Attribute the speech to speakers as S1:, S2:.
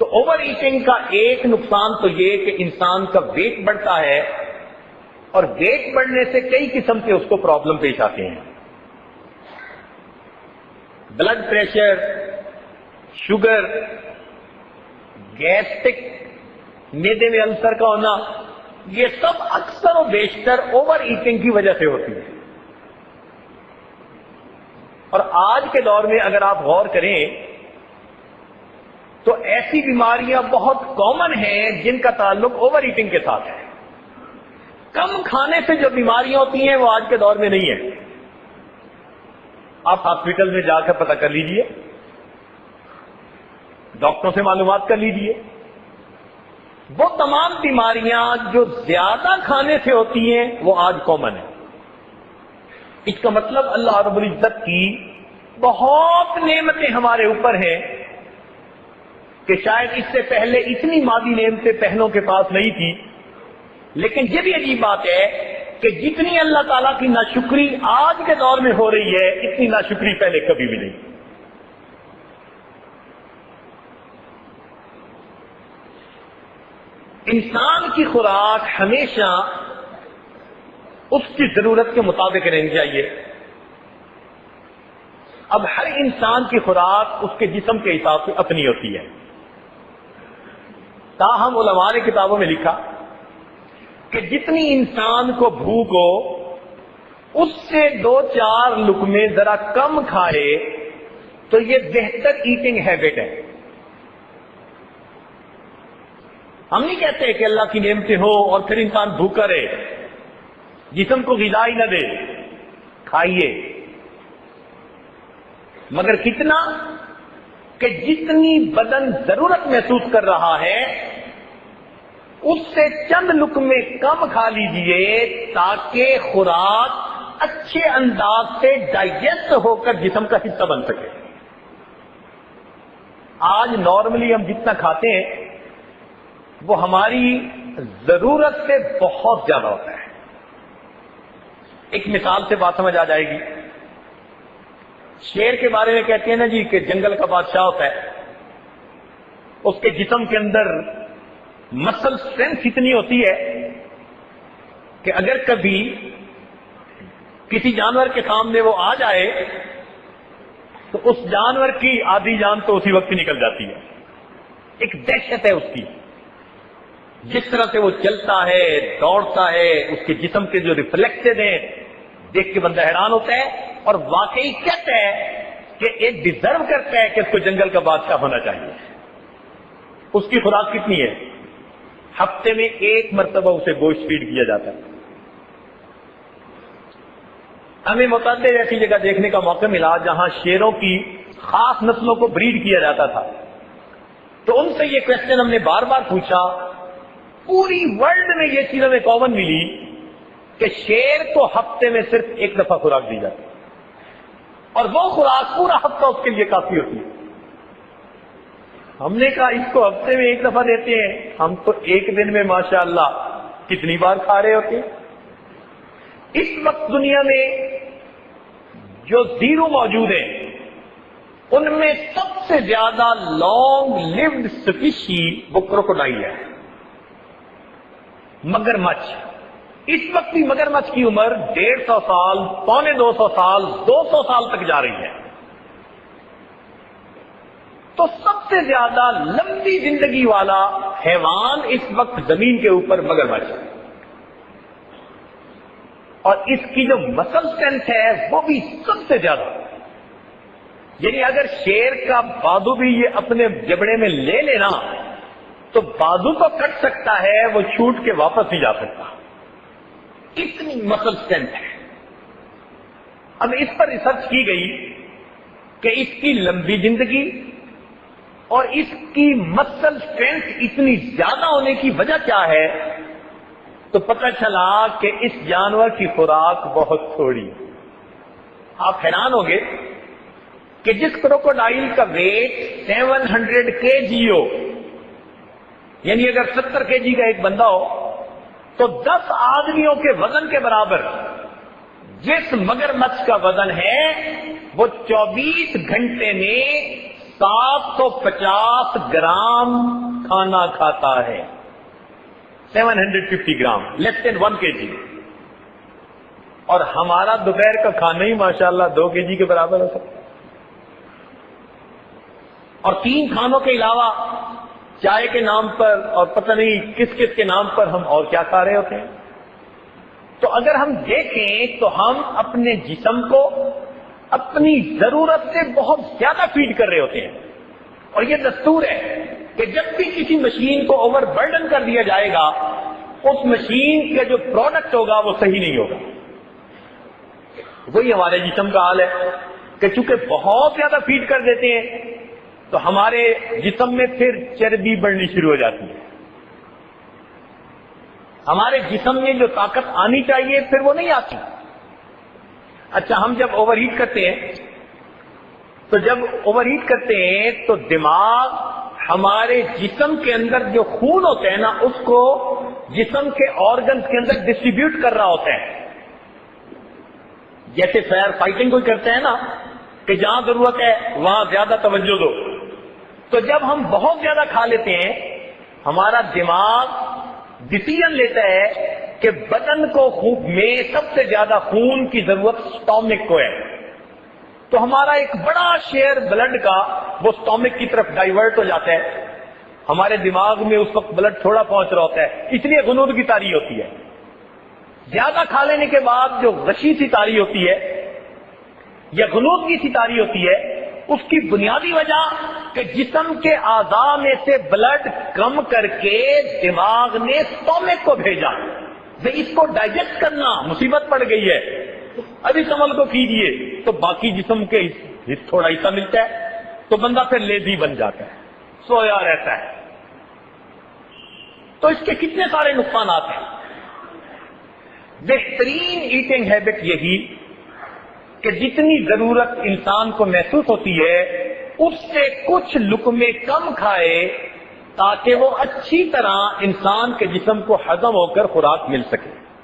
S1: تو over eating کا ایک نقصان تو یہ کہ انسان کا ویٹ بڑھتا ہے، اور ویٹ بڑھنے سے کئی قسم کے اس کو پرابلم پیش آتے ہیں، بلڈ پریشر، شوگر، گیسٹرک، معدے میں السر کا ہونا، یہ سب اکثر و بیشتر اوور ایٹنگ کی وجہ سے ہوتی ہے۔ اور آج کے دور میں اگر آپ غور کریں تو ایسی بیماریاں بہت کامن ہیں جن کا تعلق اوور ایٹنگ کے ساتھ ہے۔ کم کھانے سے جو بیماریاں ہوتی ہیں وہ آج کے دور میں نہیں ہے۔ آپ ہاسپٹل میں جا کر پتہ کر لیجئے، ڈاکٹروں سے معلومات کر لیجئے، وہ تمام بیماریاں جو زیادہ کھانے سے ہوتی ہیں وہ آج کامن ہیں۔ اس کا مطلب اللہ رب العزت کی بہت نعمتیں ہمارے اوپر ہیں کہ شاید اس سے پہلے اتنی مادی نعمتیں پہلوں کے پاس نہیں تھی، لیکن یہ بھی عجیب بات ہے کہ جتنی اللہ تعالیٰ کی ناشکری آج کے دور میں ہو رہی ہے اتنی ناشکری پہلے کبھی بھی نہیں۔ انسان کی خوراک ہمیشہ اس کی ضرورت کے مطابق رہنی چاہیے۔ اب ہر انسان کی خوراک اس کے جسم کے حساب سے اپنی ہوتی ہے، تاہم علماء نے کتابوں میں لکھا کہ جتنی انسان کو بھوک ہو اس سے 2-4 لقمے ذرا کم کھائے تو یہ بہتر ایٹنگ ہیبٹ ہے۔ ہم نہیں کہتے کہ اللہ کی نعمتیں ہو اور پھر انسان بھوکا رہے، جسم کو غذا ہی نہ دے، کھائیے، مگر کتنا کہ جتنی بدن ضرورت محسوس کر رہا ہے اس سے چند لقمے کم کھا لیجئے تاکہ خوراک اچھے انداز سے ڈائجسٹ ہو کر جسم کا حصہ بن سکے۔ آج نارملی ہم جتنا کھاتے ہیں وہ ہماری ضرورت سے بہت زیادہ ہوتا ہے۔ ایک مثال سے بات سمجھ آ جائے گی۔ شیر کے بارے میں کہتے ہیں نا جی کہ جنگل کا بادشاہ ہوتا ہے، اس کے جسم کے اندر مسل اسٹرینتھ اتنی ہوتی ہے کہ اگر کبھی کسی جانور کے سامنے وہ آ جائے تو اس جانور کی آدھی جان تو اسی وقت نکل جاتی ہے۔ ایک دہشت ہے اس کی، جس طرح سے وہ چلتا ہے، دوڑتا ہے، اس کے جسم کے جو ریفلیکسز ہیں دیکھ کے بندہ حیران ہوتا ہے، اور واقعی کہتا ہے کہ ایک ڈیزرو کرتا ہے کہ اس کو جنگل کا بادشاہ ہونا چاہیے۔ اس کی خوراک کتنی ہے؟ ہفتے میں 1 مرتبہ اسے گوشت فیڈ کیا جاتا ہے۔ ہمیں متعدد ایسی جگہ دیکھنے کا موقع ملا جہاں شیروں کی خاص نسلوں کو بریڈ کیا جاتا تھا، تو ان سے یہ کوشچن ہم نے بار بار پوچھا۔ پوری ورلڈ میں یہ چیز ہمیں کامن ملی کہ شیر کو ہفتے میں صرف 1 دفعہ خوراک دی جاتی ہے، اور وہ خوراک پورا ہفتہ اس کے لیے کافی ہوتی ہے۔ ہم نے کہا اس کو ہفتے میں 1 دفعہ دیتے ہیں، ہم تو ایک دن میں ماشاءاللہ کتنی بار کھا رہے ہوتے ہیں۔ اس وقت دنیا میں جو زیرو موجود ہیں ان میں سب سے زیادہ لانگ لیوڈ اسپیشی وہ کروکوڈائل ہے، مگرمچھ۔ اس وقت بھی مگرمچھ کی عمر 150 سال، 250 سال، 200 سال تک جا رہی ہے۔ تو سب سے زیادہ لمبی زندگی والا حیوان اس وقت زمین کے اوپر مگرمچھ ہے، اور اس کی جو مسل اسٹرینتھ ہے وہ بھی سب سے زیادہ، یعنی اگر شیر کا بازو بھی یہ اپنے جبڑے میں لے لینا تو بازو تو کٹ سکتا ہے، وہ چھوٹ کے واپس نہیں جا سکتا، اتنی مسل اسٹرینتھ ہے۔ اب اس پر ریسرچ کی گئی کہ اس کی لمبی زندگی اور اس کی مسل اسٹرینتھ اتنی زیادہ ہونے کی وجہ کیا ہے، تو پتہ چلا کہ اس جانور کی خوراک بہت تھوڑی ہے۔ آپ حیران ہوگے کہ جس کروکوڈائل کا ویٹ 700 kg ہو، یعنی اگر 70 kg کا ایک بندہ ہو تو 10 آدمیوں کے وزن کے برابر جس مگرمچھ کا وزن ہے وہ 24 گھنٹے میں 750 گرام کھانا کھاتا ہے، 750 گرام، لیس دین 1 kg، اور ہمارا دوپہر کا کھانا ہی ماشاءاللہ 2 kg کے برابر ہو سکتا ہے۔ اور 3 کھانوں کے علاوہ چائے کے نام پر اور پتہ نہیں کس کس کے نام پر ہم اور کیا کھا رہے ہوتے ہیں۔ تو اگر ہم دیکھیں تو ہم اپنے جسم کو اپنی ضرورت سے بہت زیادہ فیڈ کر رہے ہوتے ہیں، اور یہ دستور ہے کہ جب بھی کسی مشین کو اوور برڈن کر دیا جائے گا، اس مشین کا جو پروڈکٹ ہوگا وہ صحیح نہیں ہوگا۔ وہی ہمارے جسم کا حال ہے کہ چونکہ بہت زیادہ فیڈ کر دیتے ہیں تو ہمارے جسم میں پھر چربی بڑھنی شروع ہو جاتی ہے، ہمارے جسم میں جو طاقت آنی چاہیے پھر وہ نہیں آتی۔ اچھا، ہم جب اوور ہیٹ کرتے ہیں تو دماغ ہمارے جسم کے اندر جو خون ہوتا ہے نا، اس کو جسم کے آرگنز کے اندر ڈسٹریبیوٹ کر رہا ہوتا ہے۔ جیسے فائر فائٹنگ کوئی کرتا ہے نا کہ جہاں ضرورت ہے وہاں زیادہ توجہ دو، تو جب ہم بہت زیادہ کھا لیتے ہیں، ہمارا دماغ ڈیسیژن لیتا ہے کہ بدن کو میں سب سے زیادہ خون کی ضرورت سٹامک کو ہے، تو ہمارا ایک بڑا شیئر بلڈ کا وہ سٹامک کی طرف ڈائیورٹ ہو جاتا ہے، ہمارے دماغ میں اس وقت بلڈ تھوڑا پہنچ رہا ہوتا ہے، اس لیے غنود کی تاری ہوتی ہے۔ زیادہ کھا لینے کے بعد جو غشی سی تاری ہوتی ہے یا غنود کی سی تاری ہوتی ہے، اس کی بنیادی وجہ کہ جسم کے اعضاء میں سے بلڈ کم کر کے دماغ نے سٹامک کو بھیجا، اس کو ڈائجسٹ کرنا مصیبت پڑ گئی ہے، اب اس عمل کو کیجئے، تو باقی جسم کے تھوڑا حصہ ملتا ہے تو بندہ پھر لیزی بن جاتا ہے، سویا رہتا ہے۔ تو اس کے کتنے سارے نقصانات ہیں۔ بہترین ایٹنگ ہیبٹ یہی کہ جتنی ضرورت انسان کو محسوس ہوتی ہے اس سے کچھ لقمے کم کھائے تاکہ وہ اچھی طرح انسان کے جسم کو ہضم ہو کر خوراک مل سکے۔